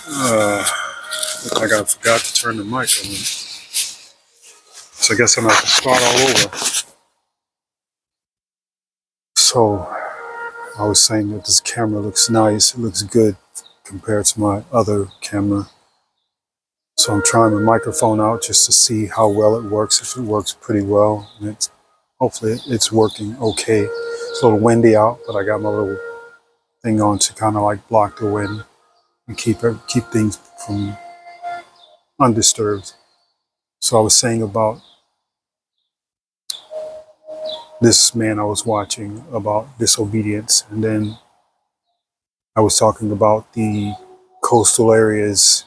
Look like I forgot to turn the mic on. So I guess I'm gonna have to start all over. So I was saying that this camera looks nice. It looks good compared to my other camera. So I'm trying the microphone out just to see how well it works. If it works pretty well, and hopefully it's working okay. It's a little windy out, but I got my little thing on to kind of like block the wind and keep things from undisturbed. So I was saying about this man I was watching about disobedience, and then I was talking about the coastal areas.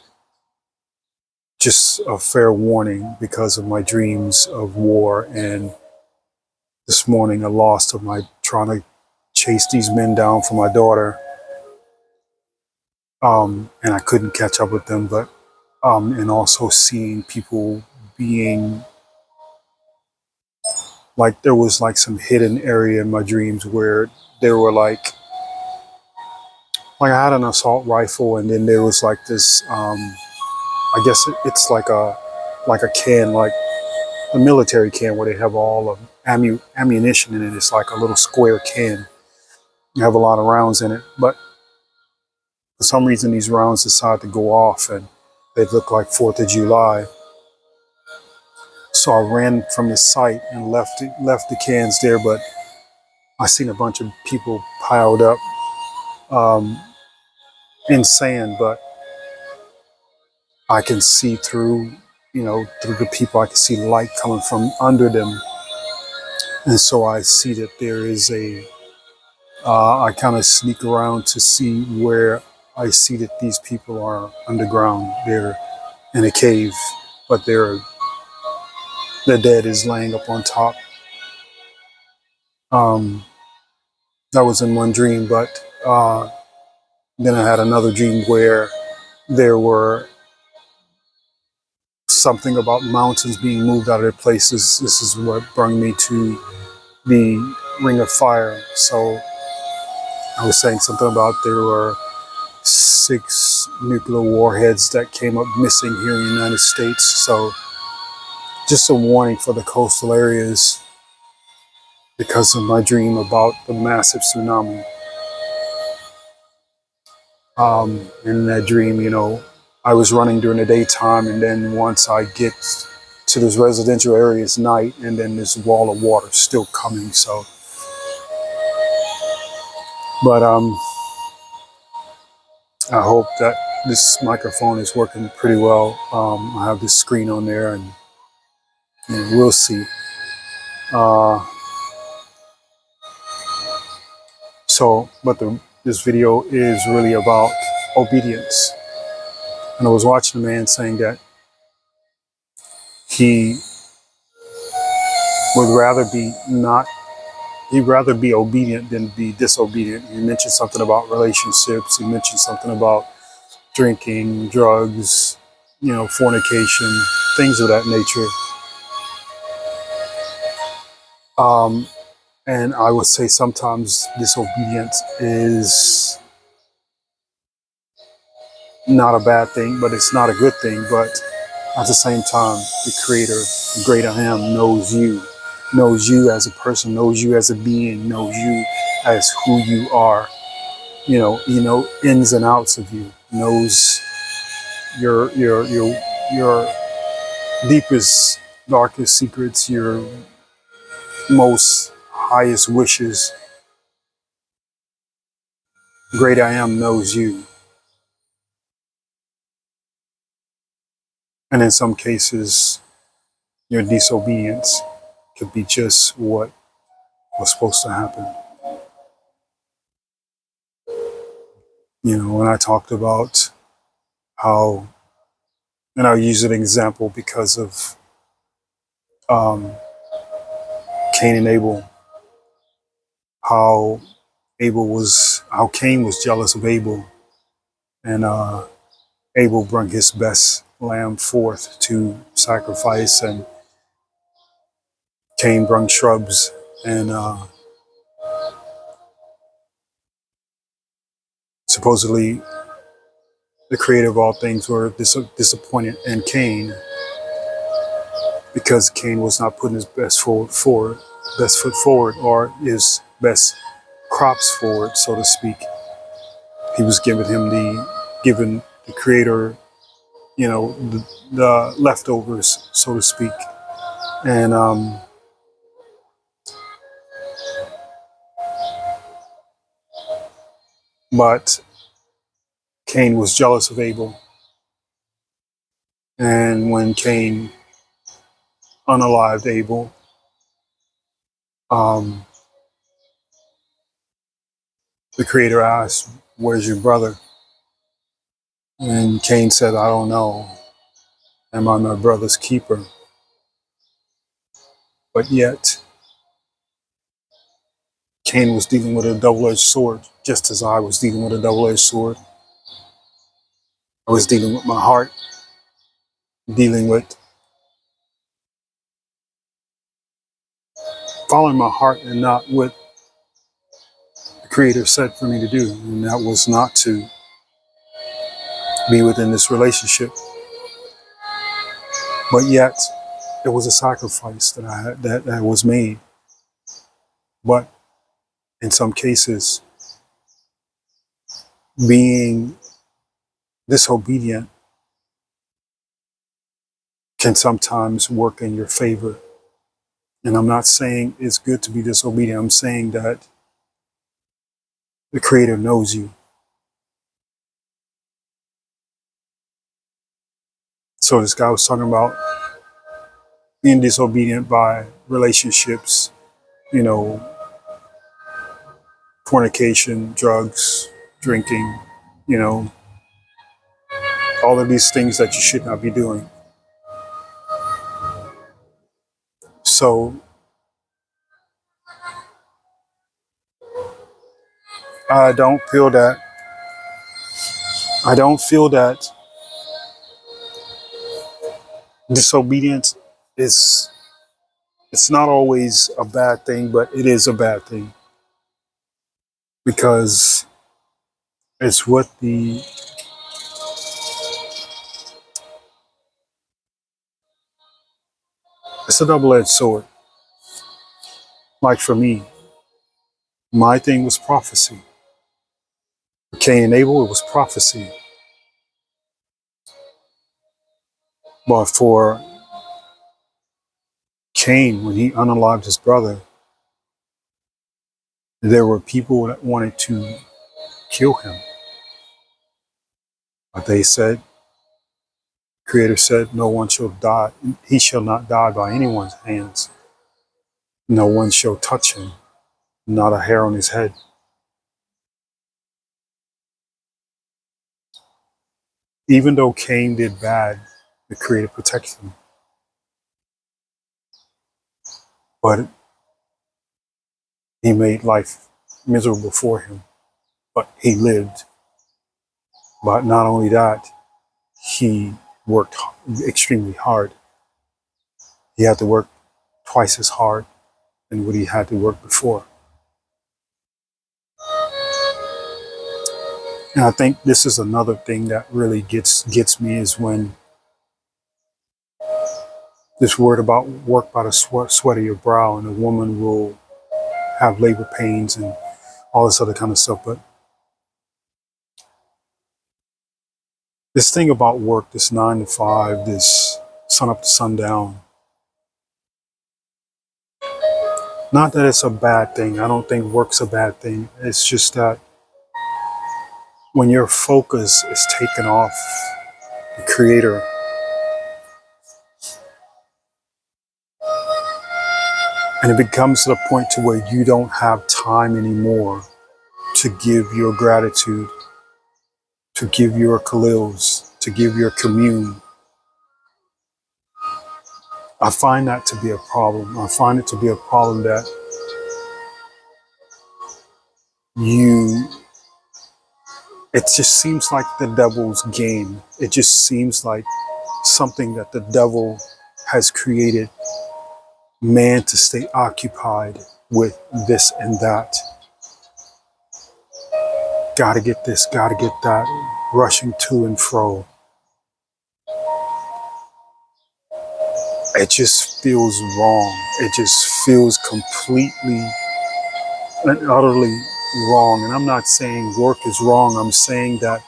Just a fair warning because of my dreams of war, and this morning a loss of my trying to chase these men down for my daughter, and I couldn't catch up with them, but and also seeing people being like, there was like some hidden area in my dreams where there were like I had an assault rifle, and then there was like this I guess it's like a can, like a military can where they have all of ammunition in it. It's like a little square can. You have a lot of rounds in it, but for some reason these rounds decide to go off, and they look like 4th of July. So I ran from the site and left the cans there, but I seen a bunch of people piled up in sand, but I can see through, through the people. I can see light coming from under them, and so I see that there is I kind of sneak around to see where I see that these people are underground. They're in a cave, but the dead is laying up on top. That was in one dream, but then I had another dream where there were something about mountains being moved out of their places. This is what brought me to the Ring of Fire. So I was saying something about there were 6 nuclear warheads that came up missing here in the United States. So just a warning for the coastal areas because of my dream about the massive tsunami. In that dream, I was running during the daytime, and then once I get to this residential area, it's night, and then this wall of water still coming. So, but I hope that this microphone is working pretty well. I have this screen on there, and we'll see. But this video is really about obedience. And I was watching a man saying that he would rather he'd rather be obedient than be disobedient. He mentioned something about relationships. He mentioned something about drinking, drugs, fornication, things of that nature. And I would say sometimes disobedience is not a bad thing, but it's not a good thing. But at the same time, the Creator, the great I Am, knows you as a person, knows you as a being, knows you as who you are. He knows ins and outs of you, knows your deepest, darkest secrets, your most highest wishes. Great I Am knows you. And in some cases, your disobedience could be just what was supposed to happen. When I talked about how, and I'll use an example because of Cain and Abel, how Cain was jealous of Abel, and Abel brought his best lamb forth to sacrifice, and Cain brought shrubs, and supposedly the creator of all things, were disappointed in Cain because Cain was not putting his best foot forward, or his best crops forward, so to speak. He was giving the creator, the leftovers, so to speak. And but Cain was jealous of Abel, and when Cain unalived Abel, um, the creator asked, "Where's your brother?" And Cain said, "I don't know. Am I my brother's keeper?" But yet, Cain was dealing with a double-edged sword, just as I was dealing with a double-edged sword. I was dealing with my heart, dealing with following my heart and not what the Creator said for me to do. And that was not to be within this relationship. But yet, it was a sacrifice that was made. But in some cases, being disobedient can sometimes work in your favor. And I'm not saying it's good to be disobedient. I'm saying that the Creator knows you. So this guy was talking about being disobedient by relationships, you know, fornication, drugs, drinking, you know, all of these things that you should not be doing. So I don't feel that disobedience is, it's not always a bad thing, but it is a bad thing because it's what it's a double-edged sword. Like for me, my thing was prophecy. For Cain and Abel, it was prophecy. But for Cain, when he unalived his brother, there were people that wanted to kill him. But they said, Creator said, no one shall die. He shall not die by anyone's hands. No one shall touch him, not a hair on his head. Even though Cain did bad, the Creator protected him. But he made life miserable for him. But he lived. But not only that, he worked extremely hard. He had to work twice as hard than what he had to work before. And I think this is another thing that really gets me is when this word about work by the sweat of your brow, and a woman will have labor pains and all this other kind of stuff. But this thing about work, this 9 to 5, this sun up to sundown, not that it's a bad thing. I don't think work's a bad thing. It's just that when your focus is taken off the Creator, and it becomes to the point to where you don't have time anymore to give your gratitude, to give your kalils, to give your commune. I find that to be a problem. I find it to be a problem that it just seems like the devil's game. It just seems like something that the devil has created man to stay occupied with this and that. Gotta get this, gotta get that. rushing to and fro. It just feels wrong. It just feels completely and utterly wrong. And I'm not saying work is wrong. I'm saying that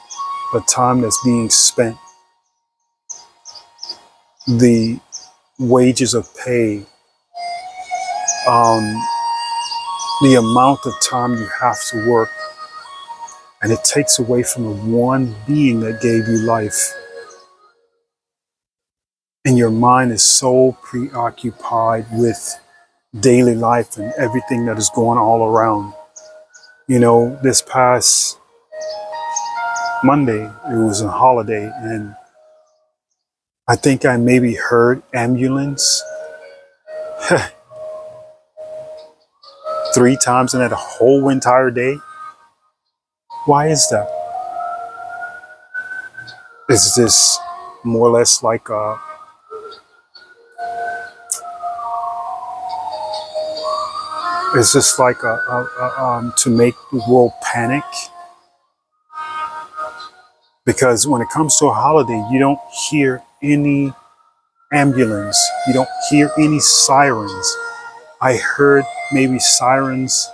the time that's being spent, the wages of pay, um, the amount of time you have to work, and it takes away from the one being that gave you life. And your mind is so preoccupied with daily life and everything that is going all around. You know, this past Monday, it was a holiday, and I think I maybe heard ambulance 3 times in that whole entire day. Why is that? Is this more or less like is this like to make the world panic? Because when it comes to a holiday, you don't hear any ambulance. You don't hear any sirens. I heard maybe sirens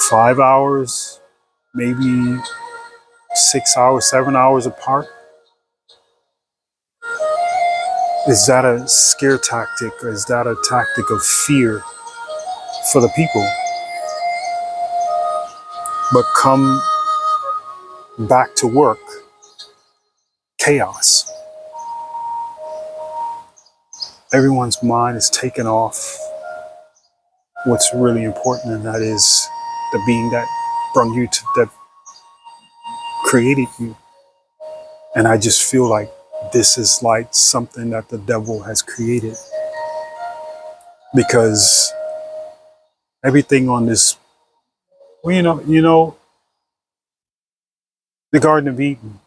5 hours, maybe 6 hours, 7 hours apart. Is that a scare tactic, or is that a tactic of fear for the people? But come back to work, chaos. Everyone's mind is taken off what's really important, and that is the being that brought you to, that created you. And I just feel like this is like something that the devil has created, because everything on this, well, the Garden of Eden,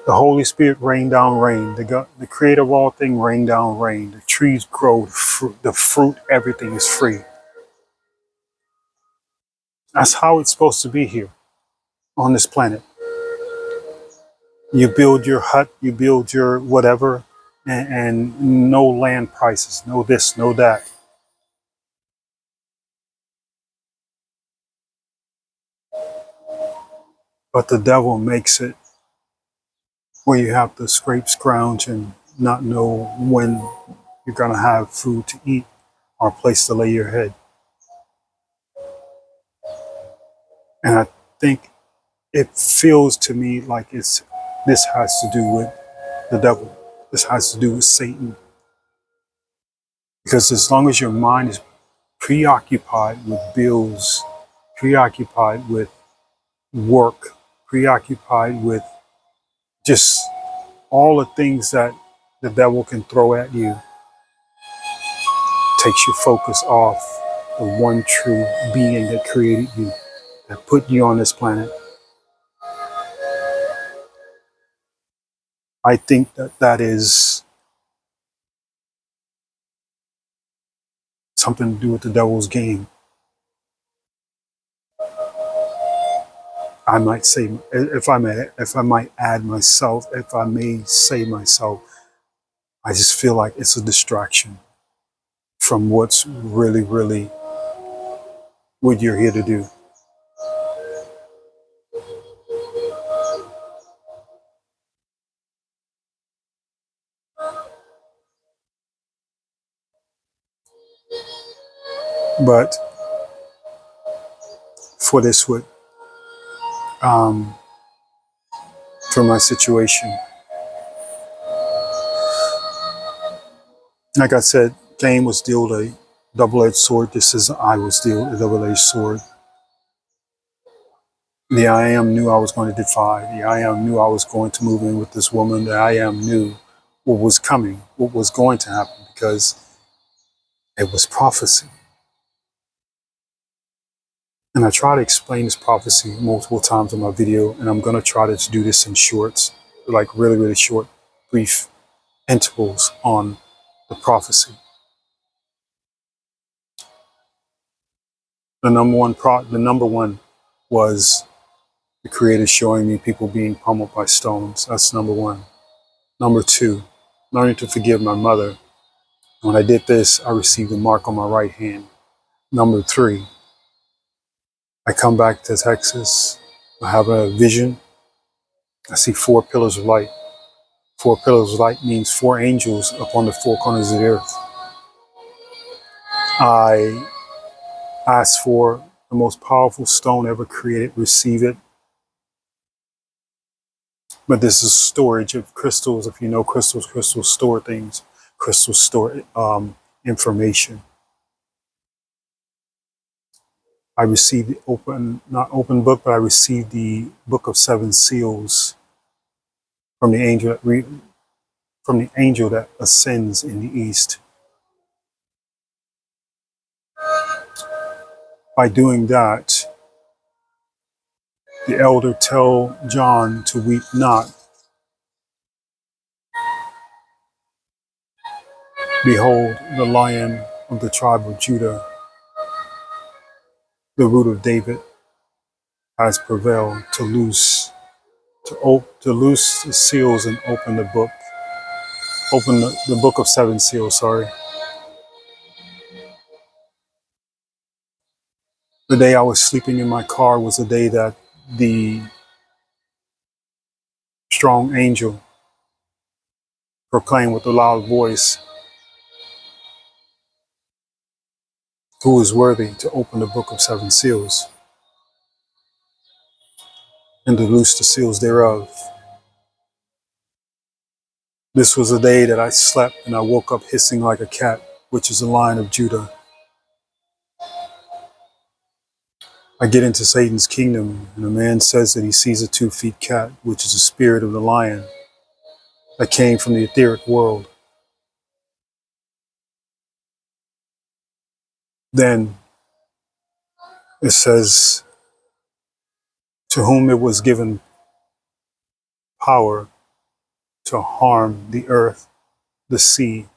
the Holy Spirit rained down rain. The creator of all things rained down rain. The trees grow, the fruit, everything is free. That's how it's supposed to be here on this planet. You build your hut, you build your whatever, and no land prices, no this, no that. But the devil makes it where you have to scrape, scrounge, and not know when you're going to have food to eat or a place to lay your head. And I think it feels to me like this has to do with the devil. This has to do with Satan. Because as long as your mind is preoccupied with bills, preoccupied with work, preoccupied with just all the things that the devil can throw at you, takes your focus off the one true being that created you, that put you on this planet. I think that that is something to do with the devil's game. I might say, if I might add myself, if I may say myself, I just feel like it's a distraction from what's really, really what you're here to do. But for this, um, for my situation, like I said, Cain was dealt a double-edged sword. This is I was dealt a double-edged sword. The I am knew I was going to defy. The I am knew I was going to move in with this woman. The I am knew what was coming, what was going to happen, because it was prophecy. And I try to explain this prophecy multiple times in my video, and I'm going to try to do this in shorts, like really, really short, brief intervals on the prophecy. The number one was The Creator showing me people being pummeled by stones. That's number one. Number two, learning to forgive my mother. When I did this, I received a mark on my right hand. Number three, I come back to Texas. I have a vision. I see 4 pillars of light. 4 pillars of light means 4 angels upon the 4 corners of the earth. I ask for the most powerful stone ever created, receive it. But this is storage of crystals. If you know crystals, crystals store things. Crystals store information. I received the not open book, but I received the book of 7 seals from the angel that ascends in the east. By doing that, the elder tell John to weep not. Behold, the Lion of the tribe of Judah, the root of David, has prevailed to loose the seals and open the book. Open the book of 7 seals, sorry. The day I was sleeping in my car was the day that the strong angel proclaimed with a loud voice, "Who is worthy to open the book of 7 seals and to loose the seals thereof?" This was a day that I slept and I woke up hissing like a cat, which is the Lion of Judah. I get into Satan's kingdom, and a man says that he sees a 2-feet cat, which is the spirit of the lion that came from the etheric world. Then it says, to whom it was given power to harm the earth, the sea,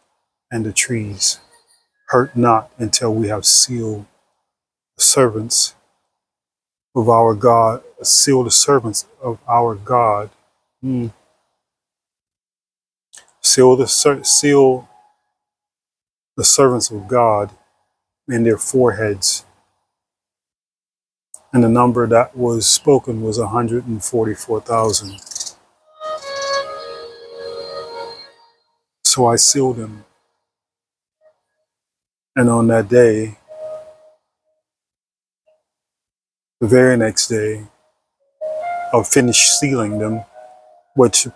and the trees, hurt not until we have sealed the servants of our God, seal the servants of our God. Seal the servants of God in their foreheads. And the number that was spoken was 144,000. So I sealed them. And on that day, the very next day, I finished sealing them, which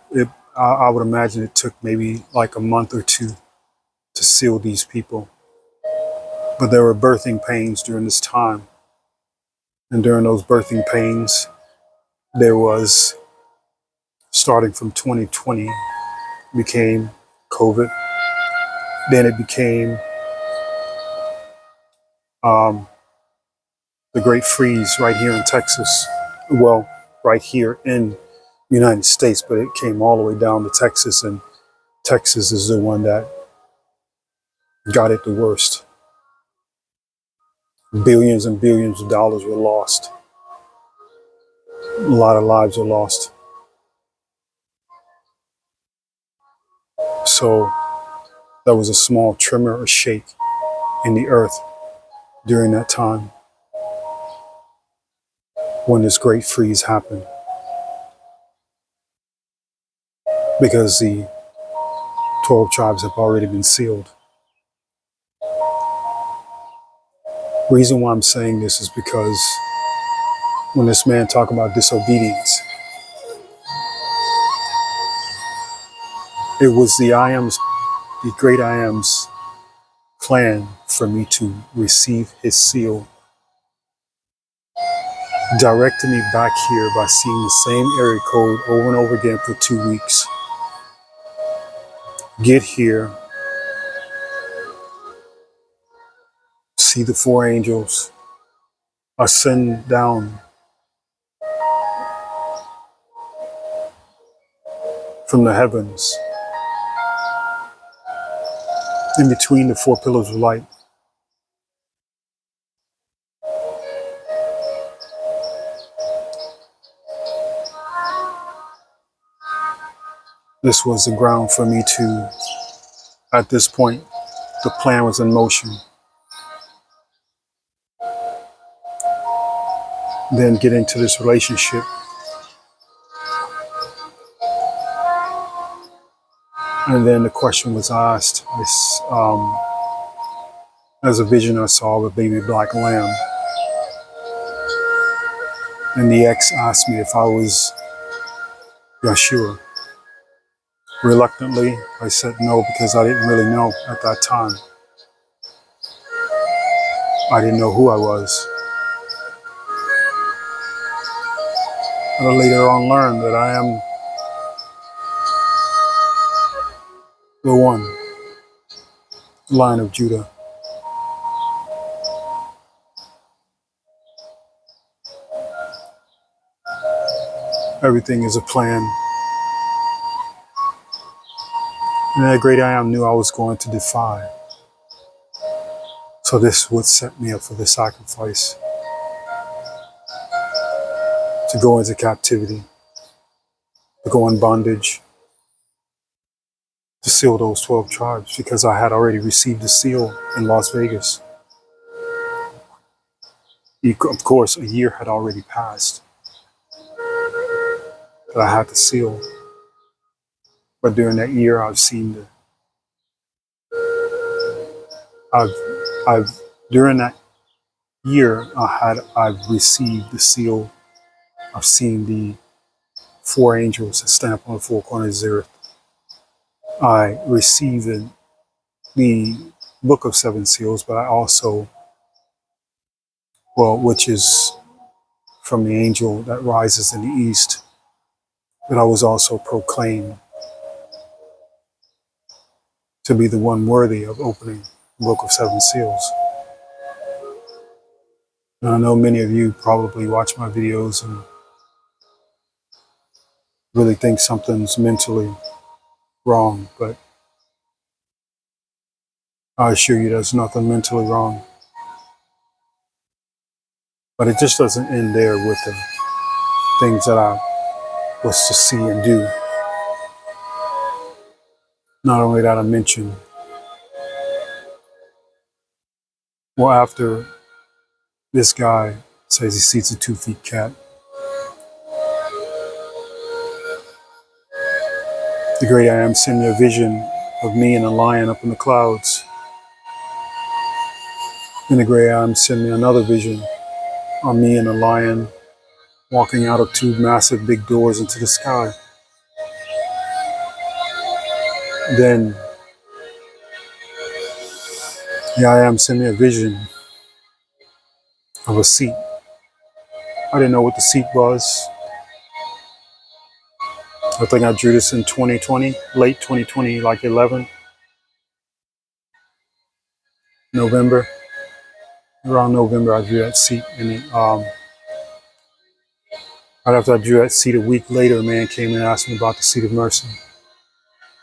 I would imagine it took maybe like a month or 2 to seal these people. But there were birthing pains during this time. And during those birthing pains, there was, starting from 2020, became COVID. Then it became the Great Freeze right here in Texas. Well, right here in the United States, but it came all the way down to Texas, and Texas is the one that got it the worst. Billions and billions of dollars were lost. A lot of lives were lost. So there was a small tremor or shake in the earth during that time when this great freeze happened, because the 12 tribes have already been sealed. Reason why I'm saying this is because when this man talked about disobedience, it was the great I am's plan for me to receive his seal, directing me back here by seeing the same area code over and over again for 2 weeks. Get here, see the 4 angels ascend down from the heavens in between the 4 pillars of light. This was the ground for me to, at this point, the plan was in motion. Then get into this relationship. And then the question was asked, as a vision I saw of a baby black lamb. And the ex asked me if I was Yeshua. Reluctantly, I said no because I didn't really know at that time. I didn't know who I was. But I later on learned that I am the one, Lion of Judah. Everything is a plan. And that great I am knew I was going to defy. So this would set me up for the sacrifice. To go into captivity. To go in bondage. To seal those 12 tribes because I had already received the seal in Las Vegas. Of course, a year had already passed that I had the seal. But during that year, during that year, I've received the seal. I've seen the 4 angels that stamp on the 4 corners of the earth. I received the book of 7 seals, but I also, which is from the angel that rises in the east, but I was also proclaimed to be the one worthy of opening the book of 7 seals. And I know many of you probably watch my videos and really think something's mentally wrong, but I assure you there's nothing mentally wrong. But it just doesn't end there with the things that I was to see and do. Not only that, I mentioned, after this guy says he sees a 2-feet cat, the great I am sent me a vision of me and a lion up in the clouds. And the great I am sent me another vision of me and a lion walking out of 2 massive big doors into the sky. Then the I am sent me a vision of a seat. I didn't know what the seat was. I think I drew this in 2020, late 2020, like 11 November. Around November, I drew that seat. And right after I drew that seat, a week later, a man came and asked me about the seat of mercy.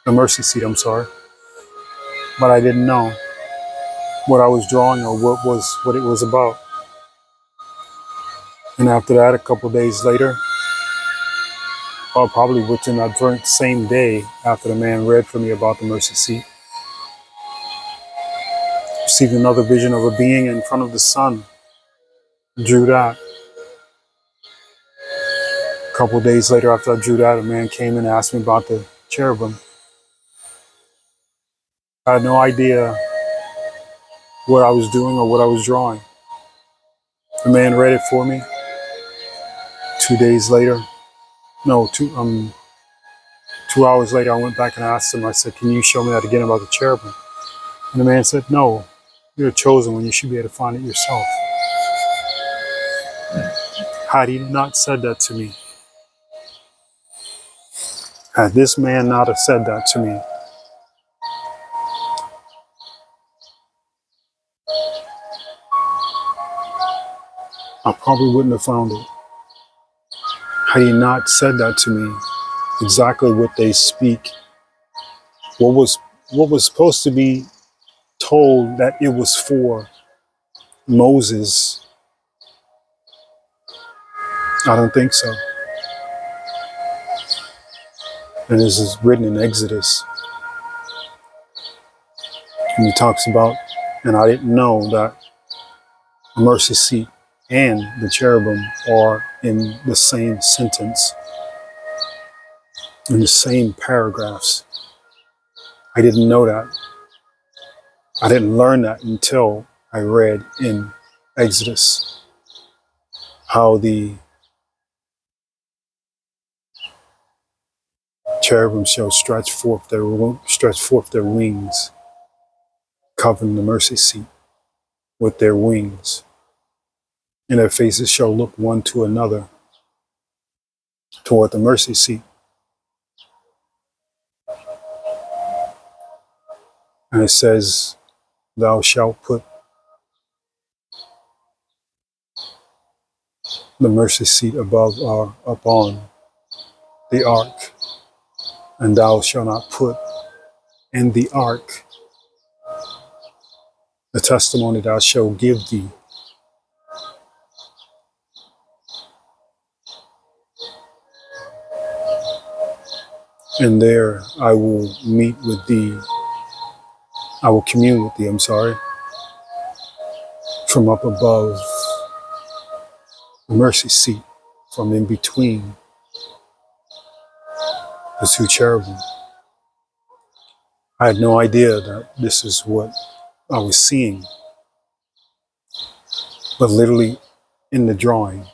The mercy seat, I'm sorry. But I didn't know what I was drawing or what it was about. And after that, a couple of days later, or probably within that very same day after the man read for me about the mercy seat, received another vision of a being in front of the sun. Drew that. A couple of days later after I drew that, a man came and asked me about the cherubim. I had no idea what I was doing or what I was drawing. The man read it for me. 2 days later, no, 2 hours later, I went back and asked him, I said, can you show me that again about the cherubim? And the man said, no, you're a chosen one. You should be able to find it yourself. Had he not said that to me, had this man not have said that to me, I probably wouldn't have found it. Had he not said that to me, exactly what they speak, what was supposed to be told that it was for Moses, I don't think so. And this is written in Exodus. And he talks about, and I didn't know that the mercy seat and the cherubim are in the same sentence, in the same paragraphs. I didn't know that. I didn't learn that until I read in Exodus how the cherubim shall stretch forth their wings, covering the mercy seat with their wings, and their faces shall look one to another toward the mercy seat. And it says, "Thou shalt put the mercy seat above or upon the ark, and thou shalt not put in the ark the testimony that I shall give thee." And there I will meet with thee, I will commune with thee, from up above the mercy seat, from in between the two cherubim. I had no idea that this is what I was seeing, but literally in the drawing,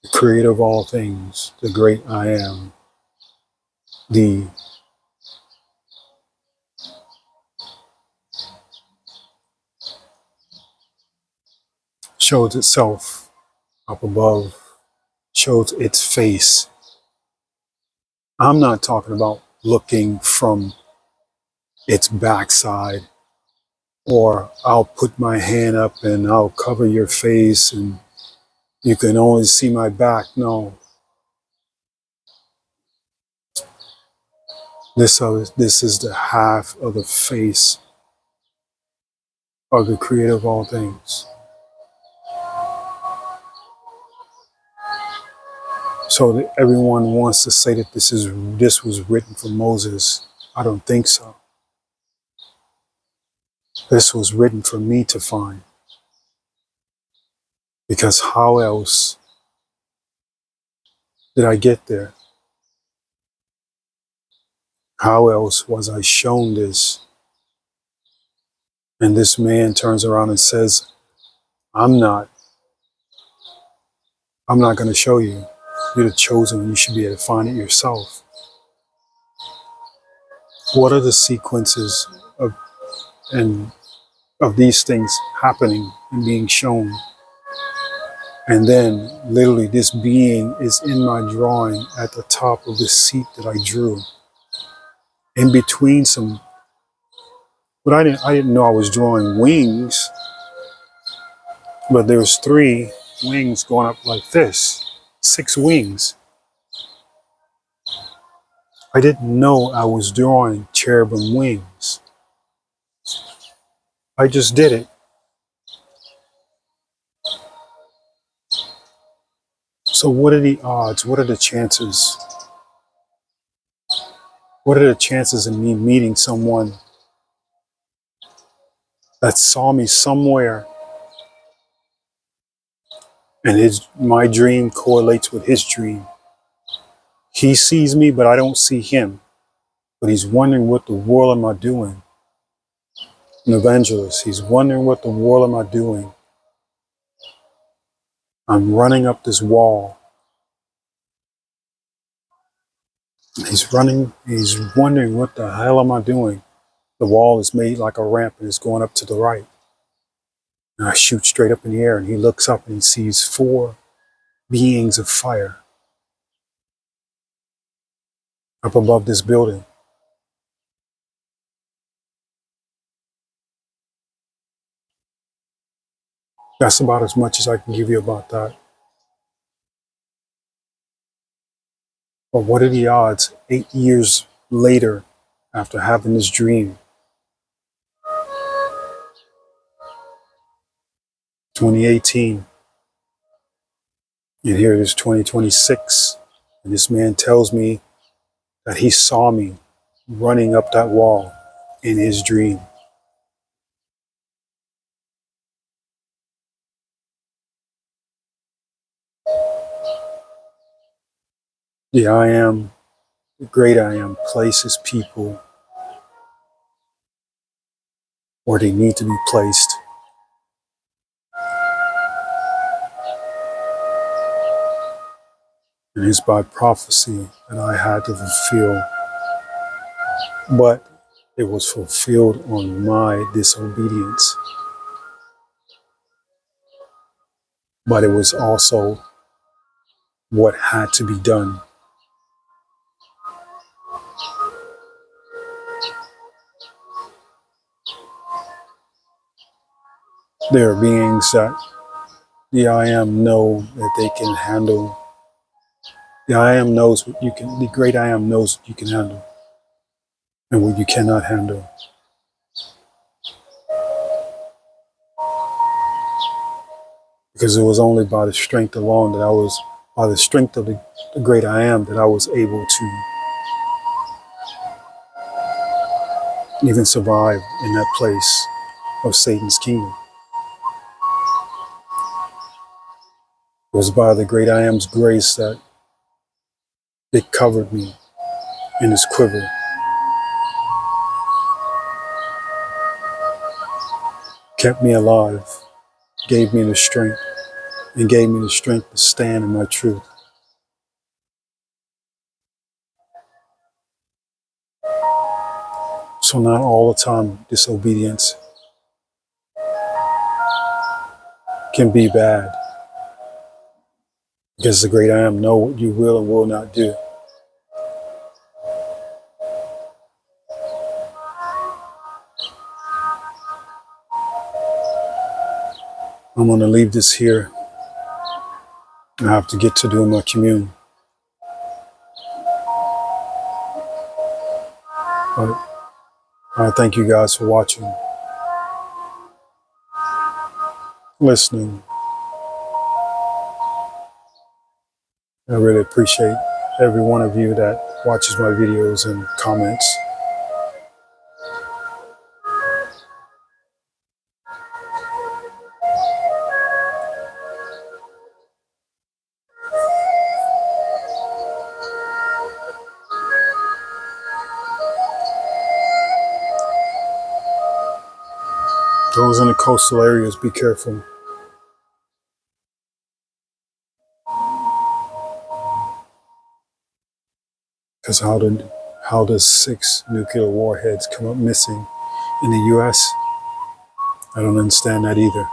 the creator of all things, the great I am, the shows itself up above, shows its face. I'm not talking about looking from its backside, or I'll put my hand up and I'll cover your face and you can only see my back. No, this is the half of the face of the creator of all things. So that everyone wants to say that this was written for Moses. I don't think so. This was written for me to find. Because how else did I get there? How else was I shown this? And this man turns around and says, I'm not going to show you. You're the chosen one. You should be able to find it yourself. What are the sequences of these things happening and being shown? And then literally this being is in my drawing at the top of the seat that I drew. In between some, but I didn't know I was drawing wings, but there's 3 wings going up like this, 6 wings. I didn't know I was drawing cherubim wings. I just did it. So what are the odds? What are the chances? What are the chances of me meeting someone that saw me somewhere and my dream correlates with his dream? He sees me, but I don't see him. But he's wondering, what the world am I doing? An evangelist, he's wondering, what the world am I doing? I'm running up this wall. He's wondering, what the hell am I doing? The wall is made like a ramp and it's going up to the right. And I shoot straight up in the air and he looks up and he sees 4 beings of fire up above this building. That's about as much as I can give you about that. But what are the odds 8 years later after having this dream? 2018. And here it is 2026. And this man tells me that he saw me running up that wall in his dream. The I am, the great I am, places people where they need to be placed. And it's by prophecy that I had to fulfill. But it was fulfilled on my disobedience. But it was also what had to be done. There are beings that the I am know that they can handle. The I am knows what you can, the great I am knows what you can handle and what you cannot handle. Because it was only by the strength alone that I was, by the strength of the great I am, that I was able to even survive in that place of Satan's kingdom. It was by the great I am's grace that it covered me in his quiver, kept me alive, gave me the strength, and gave me the strength to stand in my truth. So not all the time disobedience can be bad, because the great I am know what you will and will not do. I'm going to leave this here. I have to get to doing my commune. But I thank you guys for watching, listening. I really appreciate every one of you that watches my videos and comments. Those in the coastal areas, be careful. Because how does 6 nuclear warheads come up missing in the US? I don't understand that either.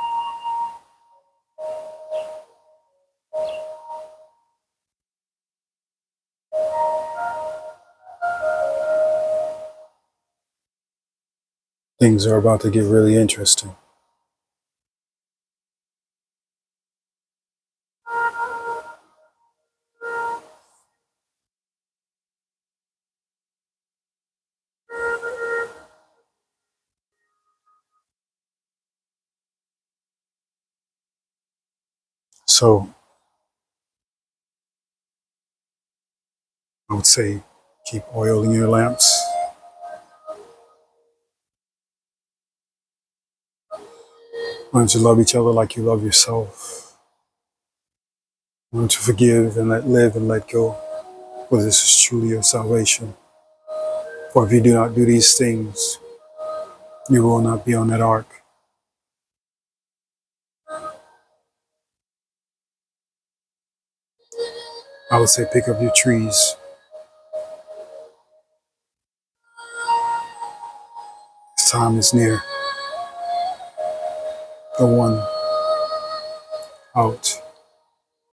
Things are about to get really interesting. So I would say keep oiling your lamps. Learn to love each other like you love yourself. Learn to forgive and let live and let go, for this is truly your salvation. For if you do not do these things, you will not be on that ark. I would say pick up your trees. This time is near. The one out.